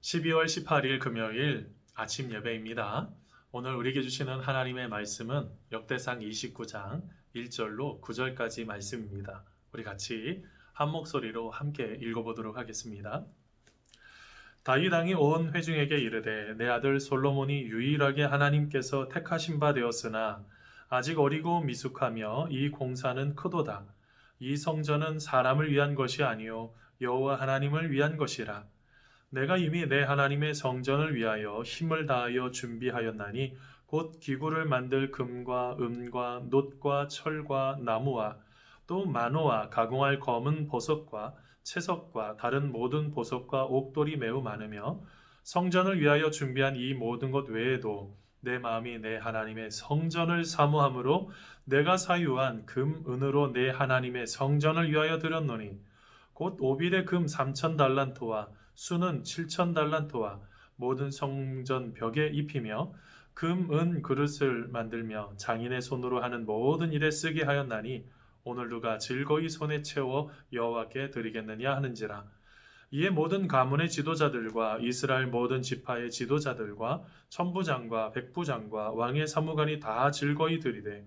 12월 18일 금요일 아침 예배입니다. 오늘 우리에게 주시는 하나님의 말씀은 역대상 29장 1절로 9절까지 말씀입니다. 우리 같이 한 목소리로 함께 읽어보도록 하겠습니다. 다윗 왕이 온 회중에게 이르되 내 아들 솔로몬이 유일하게 하나님께서 택하신 바 되었으나 아직 어리고 미숙하며 이 공사는 크도다. 이 성전은 사람을 위한 것이 아니요 여호와 하나님을 위한 것이라. 내가 이미 내 하나님의 성전을 위하여 힘을 다하여 준비하였나니 곧 기구를 만들 금과 은과 놋과 철과 나무와 또 만호와 가공할 검은 보석과 채석과 다른 모든 보석과 옥돌이 매우 많으며 성전을 위하여 준비한 이 모든 것 외에도 내 마음이 내 하나님의 성전을 사모함으로 내가 사유한 금, 은으로 내 하나님의 성전을 위하여 드렸노니 곧 오빌의 금 3천 달란트와 수는 7천 달란트와 모든 성전 벽에 입히며 금, 은 그릇을 만들며 장인의 손으로 하는 모든 일에 쓰게 하였나니 오늘 누가 즐거이 손에 채워 여호와께 드리겠느냐 하는지라. 이에 모든 가문의 지도자들과 이스라엘 모든 지파의 지도자들과 천부장과 백부장과 왕의 사무관이 다 즐거이 드리되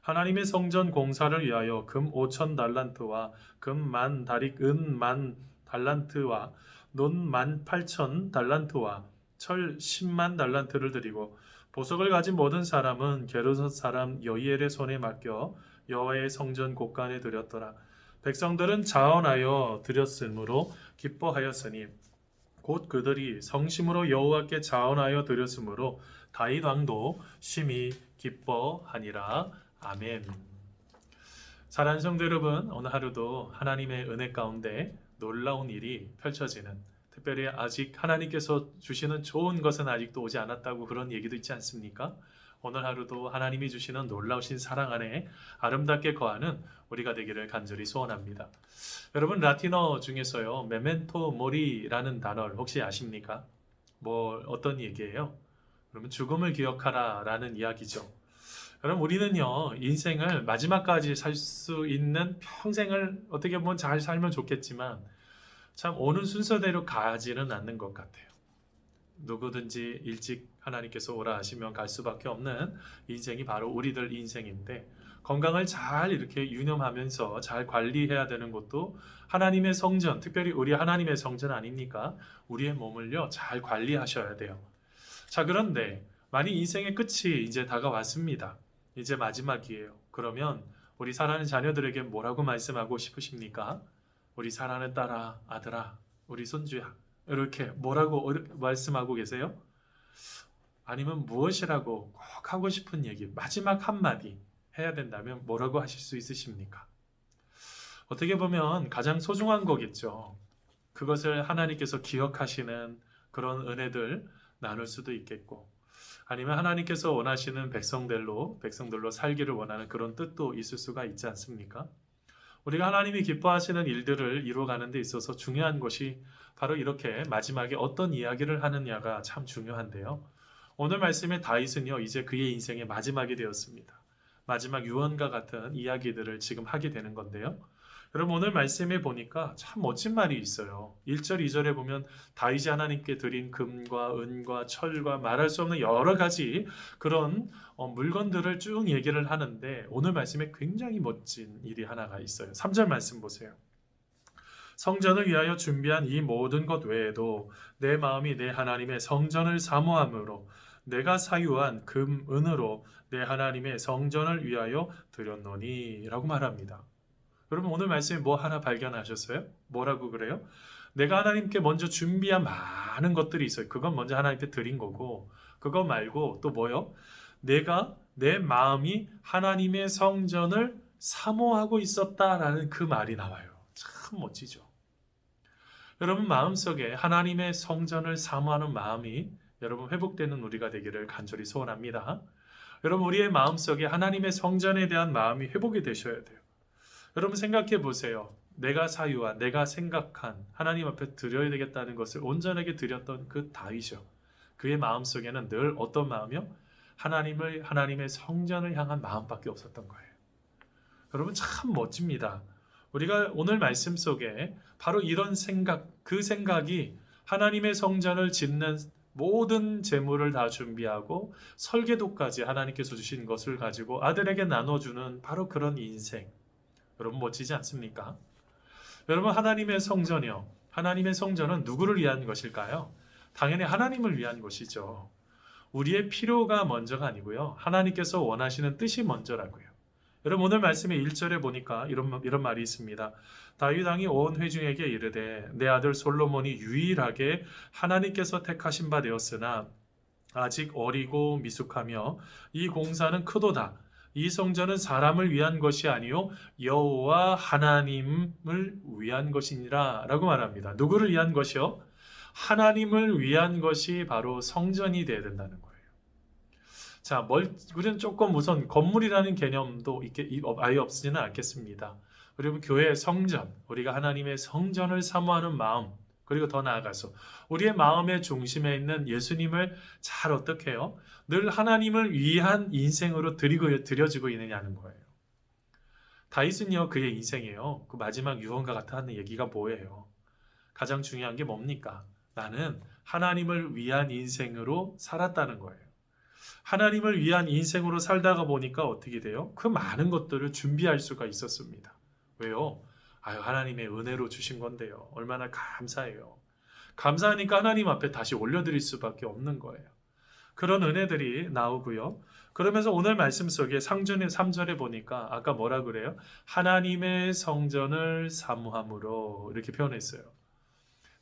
하나님의 성전 공사를 위하여 금 5천 달란트와 금 만 다릭 은 만 달란트와 논 만 8천 달란트와 철 10만 달란트를 드리고 보석을 가진 모든 사람은 게르손 사람 여이엘의 손에 맡겨 여호와의 성전 곳간에 드렸더라. 백성들은 자원하여 드렸으므로 기뻐하였으니 곧 그들이 성심으로 여호와께 자원하여 드렸으므로 다윗 왕도 심히 기뻐하니라. 아멘. 사랑하는 성도 여러분, 오늘 하루도 하나님의 은혜 가운데 놀라운 일이 펼쳐지는, 특별히 아직 하나님께서 주시는 좋은 것은 아직도 오지 않았다고 그런 얘기도 있지 않습니까? 오늘 하루도 하나님이 주시는 놀라우신 사랑 안에 아름답게 거하는 우리가 되기를 간절히 소원합니다. 여러분, 라틴어 중에서요, 메멘토 모리라는 단어를 혹시 아십니까? 어떤 얘기예요? 그러면 죽음을 기억하라 라는 이야기죠. 여러분, 우리는요, 인생을 마지막까지 살 수 있는 평생을 어떻게 보면 잘 살면 좋겠지만 참 오는 순서대로 가지는 않는 것 같아요. 누구든지 일찍 하나님께서 오라 하시면 갈 수밖에 없는 인생이 바로 우리들 인생인데, 건강을 잘 이렇게 유념하면서 잘 관리해야 되는 것도 하나님의 성전, 특별히 우리 하나님의 성전 아닙니까? 우리의 몸을요, 잘 관리하셔야 돼요. 자, 그런데 만약 인생의 끝이 이제 다가왔습니다. 이제 마지막이에요. 그러면 우리 사랑하는 자녀들에게 뭐라고 말씀하고 싶으십니까? 우리 사랑하는 딸아, 아들아, 우리 손주야, 이렇게 뭐라고 말씀하고 계세요? 아니면 무엇이라고 꼭 하고 싶은 얘기, 마지막 한마디 해야 된다면 뭐라고 하실 수 있으십니까? 어떻게 보면 가장 소중한 거겠죠. 그것을 하나님께서 기억하시는 그런 은혜들 나눌 수도 있겠고, 아니면 하나님께서 원하시는 백성들로 살기를 원하는 그런 뜻도 있을 수가 있지 않습니까? 우리가 하나님이 기뻐하시는 일들을 이루어가는 데 있어서 중요한 것이 바로 이렇게 마지막에 어떤 이야기를 하느냐가 참 중요한데요. 오늘 말씀의 다윗은요, 이제 그의 인생의 마지막이 되었습니다. 마지막 유언과 같은 이야기들을 지금 하게 되는 건데요. 여러분, 오늘 말씀에 보니까 참 멋진 말이 있어요. 1절, 2절에 보면 다윗이 하나님께 드린 금과 은과 철과 말할 수 없는 여러 가지 그런 물건들을 쭉 얘기를 하는데, 오늘 말씀에 굉장히 멋진 일이 하나가 있어요. 3절 말씀 보세요. 성전을 위하여 준비한 이 모든 것 외에도 내 마음이 내 하나님의 성전을 사모함으로 내가 사유한 금, 은으로 내 하나님의 성전을 위하여 드렸노니 라고 말합니다. 여러분, 오늘 말씀에 뭐 하나 발견하셨어요? 뭐라고 그래요? 내가 하나님께 먼저 준비한 많은 것들이 있어요. 그건 먼저 하나님께 드린 거고, 그거 말고 또 뭐요? 내가 내 마음이 하나님의 성전을 사모하고 있었다라는 그 말이 나와요. 참 멋지죠. 여러분, 마음속에 하나님의 성전을 사모하는 마음이 여러분 회복되는 우리가 되기를 간절히 소원합니다. 여러분, 우리의 마음속에 하나님의 성전에 대한 마음이 회복이 되셔야 돼요. 여러분, 생각해 보세요. 내가 사유한, 내가 생각한 하나님 앞에 드려야 되겠다는 것을 온전하게 드렸던 그 다윗이요. 그의 마음속에는 늘 어떤 마음이요? 하나님의 성전을 향한 마음밖에 없었던 거예요. 여러분, 참 멋집니다. 우리가 오늘 말씀 속에 바로 이런 생각, 그 생각이 하나님의 성전을 짓는 모든 재물을 다 준비하고 설계도까지 하나님께서 주신 것을 가지고 아들에게 나눠주는 바로 그런 인생. 여러분 멋지지 않습니까? 여러분 하나님의 성전이요. 하나님의 성전은 누구를 위한 것일까요? 당연히 하나님을 위한 것이죠. 우리의 필요가 먼저가 아니고요. 하나님께서 원하시는 뜻이 먼저라고요. 여러분 오늘 말씀의 1절에 보니까 이런 말이 있습니다. 다윗 왕이 온 회중에게 이르되 내 아들 솔로몬이 유일하게 하나님께서 택하신 바 되었으나 아직 어리고 미숙하며 이 공사는 크도다. 이 성전은 사람을 위한 것이 아니요 여호와 하나님을 위한 것이니라 라고 말합니다. 누구를 위한 것이요? 하나님을 위한 것이 바로 성전이 되어야 된다는 거예요. 자, 우리는 조금 우선 건물이라는 개념도 아예 없지는 않겠습니다. 그리고 교회의 성전, 우리가 하나님의 성전을 사모하는 마음, 그리고 더 나아가서 우리의 마음의 중심에 있는 예수님을 잘 어떻게 해요? 늘 하나님을 위한 인생으로 드려지고 있느냐는 거예요. 다윗은요, 그의 인생이에요. 그 마지막 유언과 같은 얘기가 뭐예요? 가장 중요한 게 뭡니까? 나는 하나님을 위한 인생으로 살았다는 거예요. 하나님을 위한 인생으로 살다가 보니까 어떻게 돼요? 그 많은 것들을 준비할 수가 있었습니다. 왜요? 하나님의 은혜로 주신 건데요. 얼마나 감사해요. 감사하니까 하나님 앞에 다시 올려드릴 수밖에 없는 거예요. 그런 은혜들이 나오고요. 그러면서 오늘 말씀 속에 상전의 3절에 보니까 아까 뭐라 그래요? 하나님의 성전을 사모함으로 이렇게 표현했어요.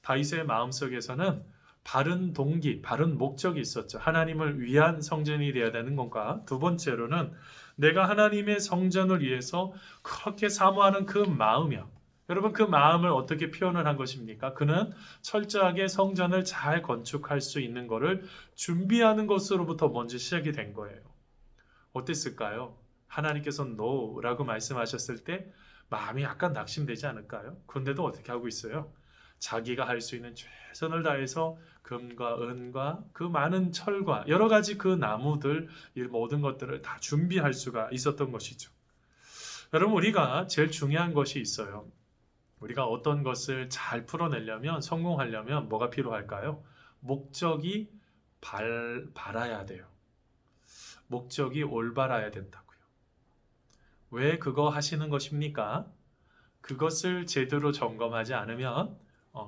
다윗의 마음속에서는 바른 동기, 바른 목적이 있었죠. 하나님을 위한 성전이 되어야 되는 건가? 두 번째로는 내가 하나님의 성전을 위해서 그렇게 사모하는 그 마음이요. 여러분 그 마음을 어떻게 표현을 한 것입니까? 그는 철저하게 성전을 잘 건축할 수 있는 것을 준비하는 것으로부터 먼저 시작이 된 거예요. 어땠을까요? 하나님께서 노라고 말씀하셨을 때 마음이 약간 낙심되지 않을까요? 그런데도 어떻게 하고 있어요? 자기가 할 수 있는 최선을 다해서 금과 은과 그 많은 철과 여러 가지 그 나무들 이 모든 것들을 다 준비할 수가 있었던 것이죠. 여러분 우리가 제일 중요한 것이 있어요. 우리가 어떤 것을 잘 풀어내려면 성공하려면 뭐가 필요할까요? 목적이 바라야 돼요. 목적이 올바라야 된다고요. 왜 그거 하시는 것입니까? 그것을 제대로 점검하지 않으면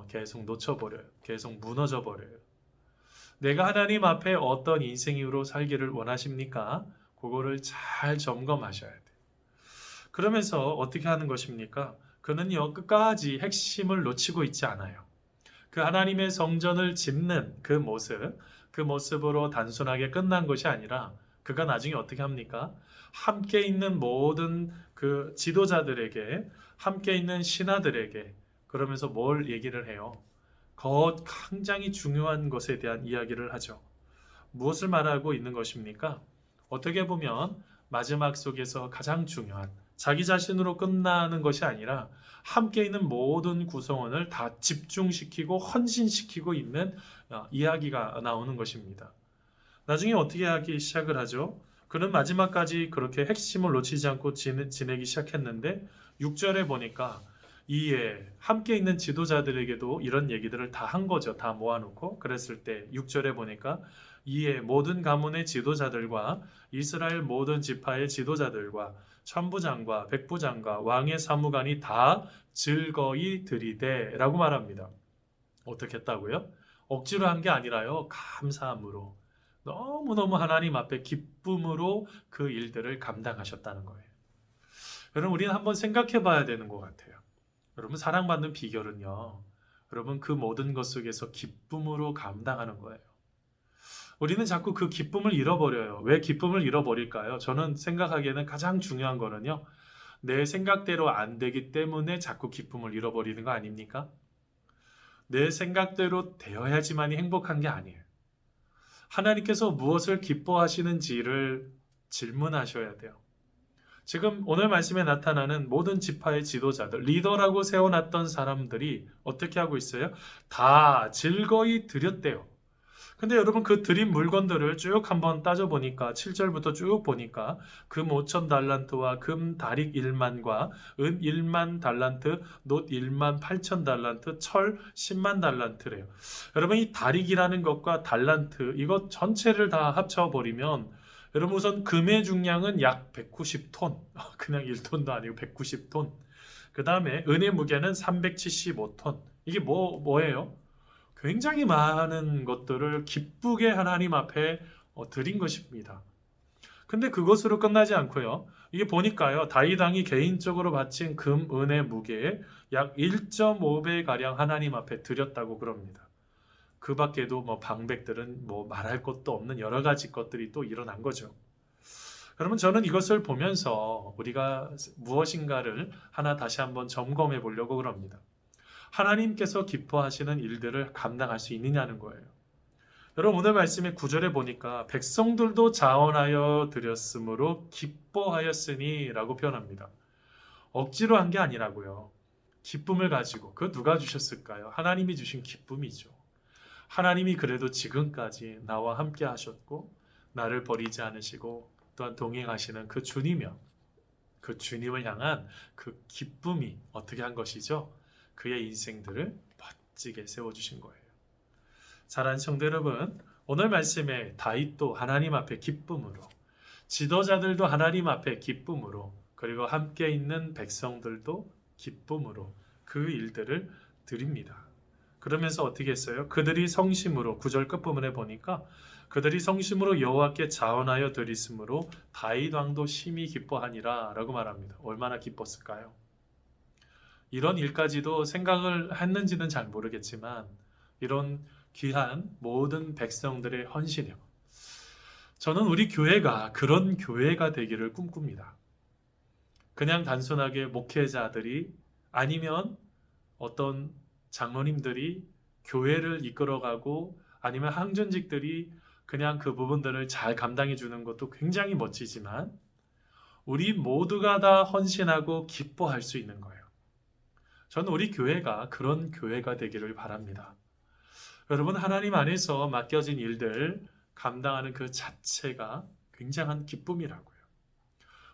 계속 놓쳐버려요. 계속 무너져 버려요. 내가 하나님 앞에 어떤 인생으로 살기를 원하십니까? 그거를 잘 점검하셔야 돼요. 그러면서 어떻게 하는 것입니까? 그는요 끝까지 핵심을 놓치고 있지 않아요. 그 하나님의 성전을 짓는 그 모습으로 단순하게 끝난 것이 아니라 그가 나중에 어떻게 합니까? 함께 있는 모든 그 지도자들에게 함께 있는 신하들에게 그러면서 뭘 얘기를 해요? 굉장히 중요한 것에 대한 이야기를 하죠. 무엇을 말하고 있는 것입니까? 어떻게 보면 마지막 속에서 가장 중요한 자기 자신으로 끝나는 것이 아니라 함께 있는 모든 구성원을 다 집중시키고 헌신시키고 있는 이야기가 나오는 것입니다. 나중에 어떻게 하기 시작을 하죠? 그는 마지막까지 그렇게 핵심을 놓치지 않고 지내기 시작했는데 6절에 보니까 이에 함께 있는 지도자들에게도 이런 얘기들을 다 한 거죠. 다 모아놓고 그랬을 때 6절에 보니까 이에 모든 가문의 지도자들과 이스라엘 모든 지파의 지도자들과 천부장과 백부장과 왕의 사무관이 다 즐거이 들이되 라고 말합니다. 어떻게 했다고요? 억지로 한 게 아니라요. 감사함으로 너무너무 하나님 앞에 기쁨으로 그 일들을 감당하셨다는 거예요. 여러분 우리는 한번 생각해 봐야 되는 것 같아요. 여러분 사랑받는 비결은요. 여러분 그 모든 것 속에서 기쁨으로 감당하는 거예요. 우리는 자꾸 그 기쁨을 잃어버려요. 왜 기쁨을 잃어버릴까요? 저는 생각하기에는 가장 중요한 거는요. 내 생각대로 안 되기 때문에 자꾸 기쁨을 잃어버리는 거 아닙니까? 내 생각대로 되어야지만이 행복한 게 아니에요. 하나님께서 무엇을 기뻐하시는지를 질문하셔야 돼요. 지금 오늘 말씀에 나타나는 모든 지파의 지도자들, 리더라고 세워놨던 사람들이 어떻게 하고 있어요? 다 즐거이 드렸대요. 근데 여러분 그 드린 물건들을 쭉 한번 따져보니까 7절부터 쭉 보니까 금 5천 달란트와 금 다릭 1만과 은 1만 달란트, 놋 1만 8천 달란트, 철 10만 달란트래요. 여러분 이 다릭이라는 것과 달란트 이것 전체를 다 합쳐버리면 여러분 우선 금의 중량은 약 190톤 그냥 1톤도 아니고 190톤. 그 다음에 은의 무게는 375톤. 이게 뭐예요? 굉장히 많은 것들을 기쁘게 하나님 앞에 드린 것입니다. 근데 그것으로 끝나지 않고요. 이게 보니까요. 다윗 왕이 개인적으로 바친 금, 은의 무게에 약 1.5배 가량 하나님 앞에 드렸다고 그럽니다. 그 밖에도 뭐 방백들은 뭐 말할 것도 없는 여러 가지 것들이 또 일어난 거죠. 여러분 저는 이것을 보면서 우리가 무엇인가를 하나 다시 한번 점검해 보려고 그럽니다. 하나님께서 기뻐하시는 일들을 감당할 수 있느냐는 거예요. 여러분 오늘 말씀의 9절에 보니까 백성들도 자원하여 드렸으므로 기뻐하였으니 라고 표현합니다. 억지로 한 게 아니라고요. 기쁨을 가지고 그 누가 주셨을까요? 하나님이 주신 기쁨이죠. 하나님이 그래도 지금까지 나와 함께 하셨고 나를 버리지 않으시고 또한 동행하시는 그 주님이요. 그 주님을 향한 그 기쁨이 어떻게 한 것이죠? 그의 인생들을 멋지게 세워주신 거예요. 사랑하는 성도 여러분, 오늘 말씀에 다윗도 하나님 앞에 기쁨으로, 지도자들도 하나님 앞에 기쁨으로, 그리고 함께 있는 백성들도 기쁨으로 그 일들을 드립니다. 그러면서 어떻게 했어요? 그들이 성심으로 9절 끝부분에 보니까 그들이 성심으로 여호와께 자원하여 드렸으므로 다윗 왕도 심히 기뻐하니라 라고 말합니다. 얼마나 기뻤을까요? 이런 일까지도 생각을 했는지는 잘 모르겠지만 이런 귀한 모든 백성들의 헌신이요. 저는 우리 교회가 그런 교회가 되기를 꿈꿉니다. 그냥 단순하게 목회자들이 아니면 어떤 장로님들이 교회를 이끌어가고 아니면 항전직들이 그냥 그 부분들을 잘 감당해 주는 것도 굉장히 멋지지만 우리 모두가 다 헌신하고 기뻐할 수 있는 거예요. 저는 우리 교회가 그런 교회가 되기를 바랍니다. 여러분 하나님 안에서 맡겨진 일들 감당하는 그 자체가 굉장한 기쁨이라고요.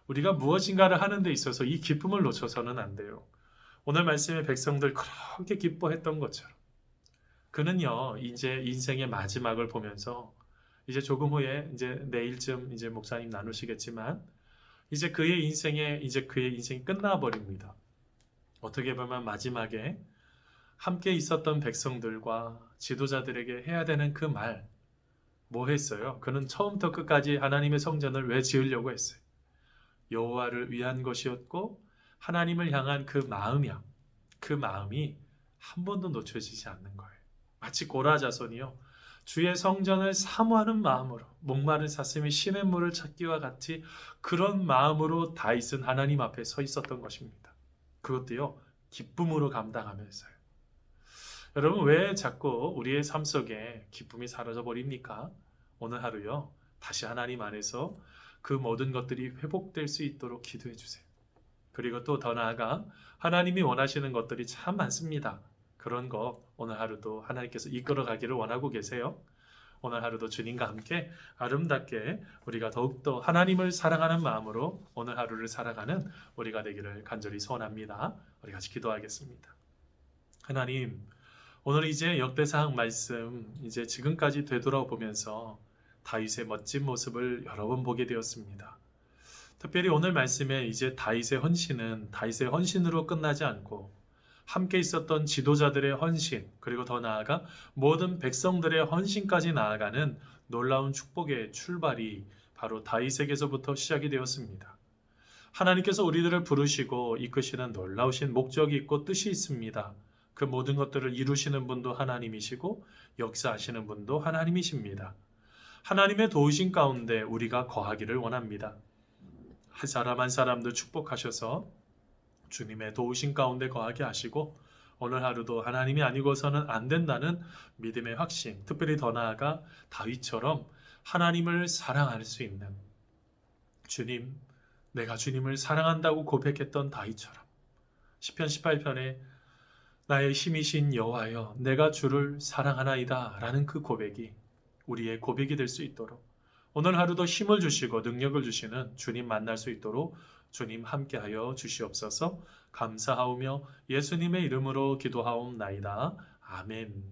우리가 무엇인가를 하는 데 있어서 이 기쁨을 놓쳐서는 안 돼요. 오늘 말씀의 백성들 그렇게 기뻐했던 것처럼 그는요 이제 인생의 마지막을 보면서 이제 조금 후에 이제 내일쯤 이제 목사님 나누시겠지만 이제 그의 인생이 끝나버립니다. 어떻게 보면 마지막에 함께 있었던 백성들과 지도자들에게 해야 되는 그 말, 뭐 했어요? 그는 처음부터 끝까지 하나님의 성전을 왜 지으려고 했어요? 여호와를 위한 것이었고 하나님을 향한 그 마음이야. 그 마음이 한 번도 놓쳐지지 않는 거예요. 마치 고라 자손이요. 주의 성전을 사모하는 마음으로 목마른 사슴이 시냇물을 찾기와 같이 그런 마음으로 다윗은 하나님 앞에 서 있었던 것입니다. 그것도요. 기쁨으로 감당하면서요. 여러분 왜 자꾸 우리의 삶 속에 기쁨이 사라져 버립니까? 오늘 하루요. 다시 하나님 안에서 그 모든 것들이 회복될 수 있도록 기도해 주세요. 그리고 또 더 나아가 하나님이 원하시는 것들이 참 많습니다. 그런 거 오늘 하루도 하나님께서 이끌어 가기를 원하고 계세요. 오늘 하루도 주님과 함께 아름답게 우리가 더욱더 하나님을 사랑하는 마음으로 오늘 하루를 살아가는 우리가 되기를 간절히 소원합니다. 우리 같이 기도하겠습니다. 하나님, 오늘 이제 역대상 말씀 이제 지금까지 되돌아보면서 다윗의 멋진 모습을 여러 번 보게 되었습니다. 특별히 오늘 말씀에 이제 다윗의 헌신으로 끝나지 않고 함께 있었던 지도자들의 헌신, 그리고 더 나아가 모든 백성들의 헌신까지 나아가는 놀라운 축복의 출발이 바로 다윗에게서부터 시작이 되었습니다. 하나님께서 우리들을 부르시고 이끄시는 놀라우신 목적이 있고 뜻이 있습니다. 그 모든 것들을 이루시는 분도 하나님이시고 역사하시는 분도 하나님이십니다. 하나님의 도우심 가운데 우리가 거하기를 원합니다. 한 사람 한 사람도 축복하셔서 주님의 도우심 가운데 거하게 하시고 오늘 하루도 하나님이 아니고서는 안 된다는 믿음의 확신, 특별히 더 나아가 다윗처럼 하나님을 사랑할 수 있는 주님, 내가 주님을 사랑한다고 고백했던 다윗처럼 시편 18편에 나의 힘이신 여호와여 내가 주를 사랑하나이다 라는 그 고백이 우리의 고백이 될 수 있도록 오늘 하루도 힘을 주시고 능력을 주시는 주님 만날 수 있도록 주님 함께하여 주시옵소서. 감사하오며 예수님의 이름으로 기도하옵나이다. 아멘.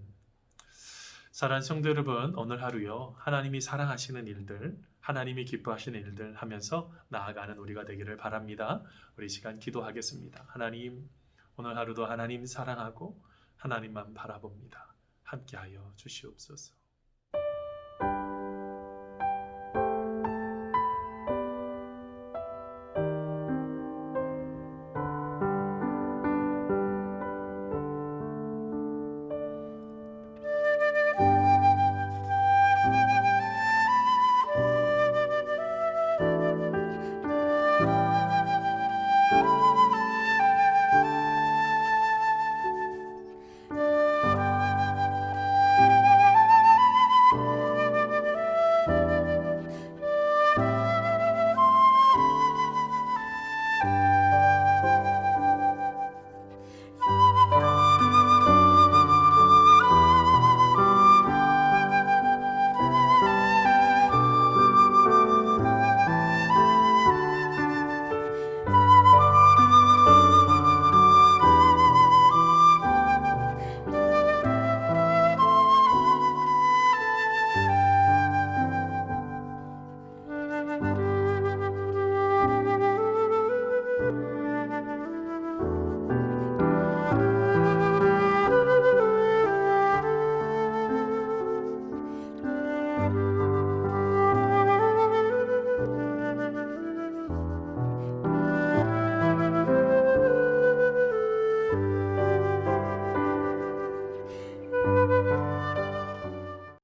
사랑하는 성도 여러분, 오늘 하루요 하나님이 사랑하시는 일들, 하나님이 기뻐하시는 일들 하면서 나아가는 우리가 되기를 바랍니다. 우리 시간 기도하겠습니다. 하나님, 오늘 하루도 하나님 사랑하고 하나님만 바라봅니다. 함께하여 주시옵소서.